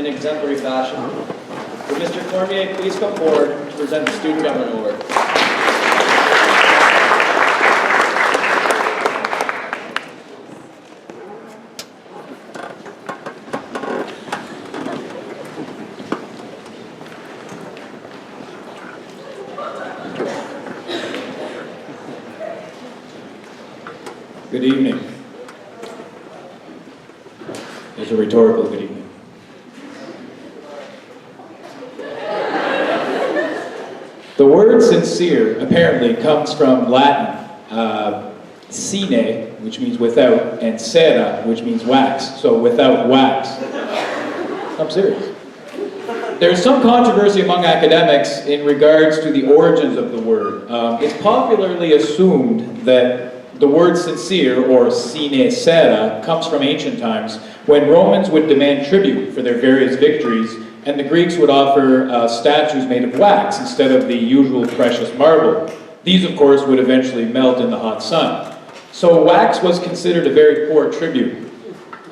in exemplary fashion. Would Mr. Cormier please come forward to present the Student Government Award? Good evening. It's a rhetorical good evening. The word sincere apparently comes from Latin, sine, which means without, and cera, which means wax, so without wax. I'm serious. There's some controversy among academics in regards to the origins of the word. It's popularly assumed that the word sincere, or sine cera, comes from ancient times when Romans would demand tribute for their various victories, and the Greeks would offer statues made of wax instead of the usual precious marble. These, of course, would eventually melt in the hot sun. So wax was considered a very poor tribute.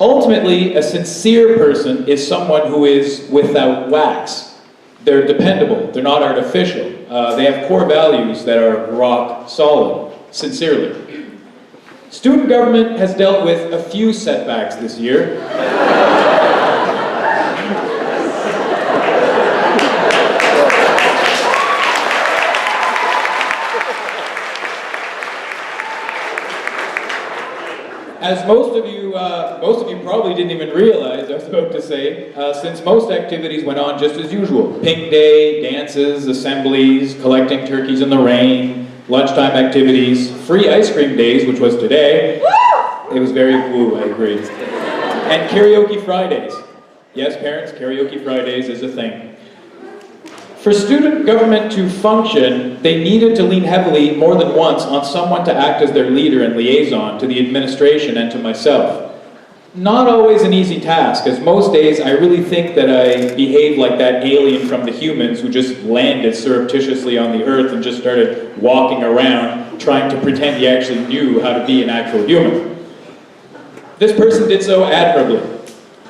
Ultimately, a sincere person is someone who is without wax. They're dependable, they're not artificial. They have core values that are rock solid, sincerely. Student government has dealt with a few setbacks this year. As most of you probably didn't even realize, I was about to say, since most activities went on just as usual. Pink Day, dances, assemblies, collecting turkeys in the rain, lunchtime activities, free ice cream days, which was today. It was very woo, I agree. And karaoke Fridays. Yes, parents, karaoke Fridays is a thing. For student government to function, they needed to lean heavily more than once on someone to act as their leader and liaison to the administration and to myself. Not always an easy task, as most days I really think that I behaved like that alien from the Humans who just landed surreptitiously on the earth and just started walking around trying to pretend he actually knew how to be an actual human. This person did so admirably.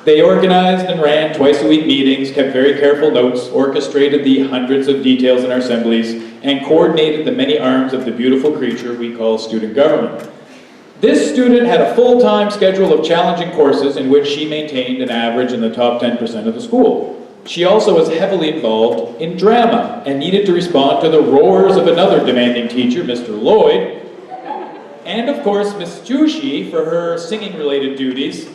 They organized and ran twice-a-week meetings, kept very careful notes, orchestrated the hundreds of details in our assemblies, and coordinated the many arms of the beautiful creature we call student government. This student had a full-time schedule of challenging courses in which she maintained an average in the top 10% of the school. She also was heavily involved in drama and needed to respond to the roars of another demanding teacher, Mr. Lloyd, and of course, Miss Jushi for her singing-related duties.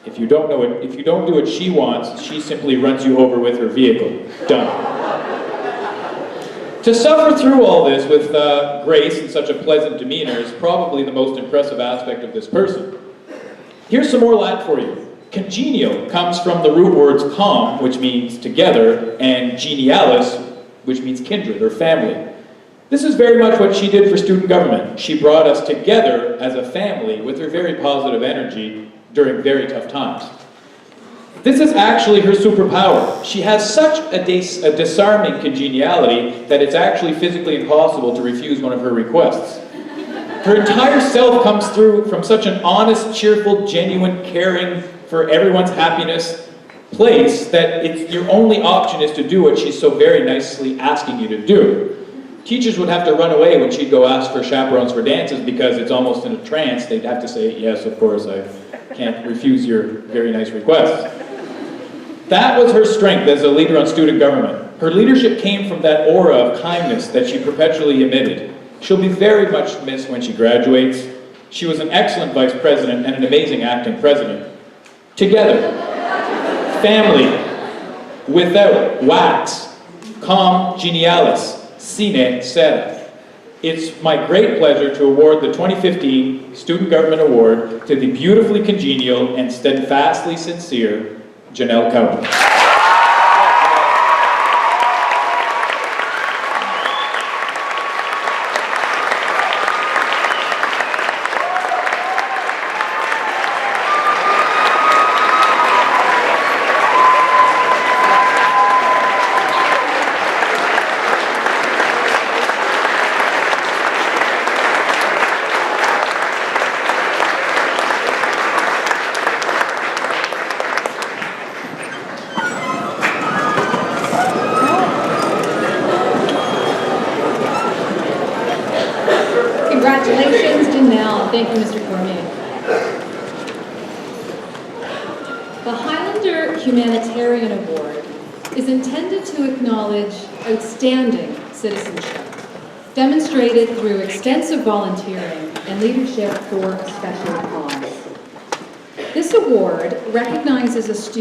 If you don't do what she wants, she simply runs you over with her vehicle. Done. To suffer through all this with grace and such a pleasant demeanor is probably the most impressive aspect of this person. Here's some more Latin for you. Congenial comes from the root words com, which means together, and genialis, which means kindred or family. This is very much what she did for student government. She brought us together as a family with her very positive energy during very tough times. This is actually her superpower. She has such a disarming congeniality that it's actually physically impossible to refuse one of her requests. Her entire self comes through from such an honest, cheerful, genuine, caring for everyone's happiness place that your only option is to do what she's so very nicely asking you to do. Teachers would have to run away when she'd go ask for chaperones for dances because it's almost in a trance. They'd have to say, yes, of course, I can't refuse your very nice request. That was her strength as a leader on student government. Her leadership came from that aura of kindness that she perpetually emitted. She'll be very much missed when she graduates. She was an excellent vice president and an amazing acting president. Together, family, without wax, com genialis, sine cera. It's my great pleasure to award the 2015 Student Government Award to the beautifully congenial and steadfastly sincere Janelle Cowper. Congratulations, Janelle. Thank you, Mr. Cormier. The Highlander Humanitarian Award is intended to acknowledge outstanding citizenship, demonstrated through extensive volunteering and leadership for a special cause. This award recognizes a student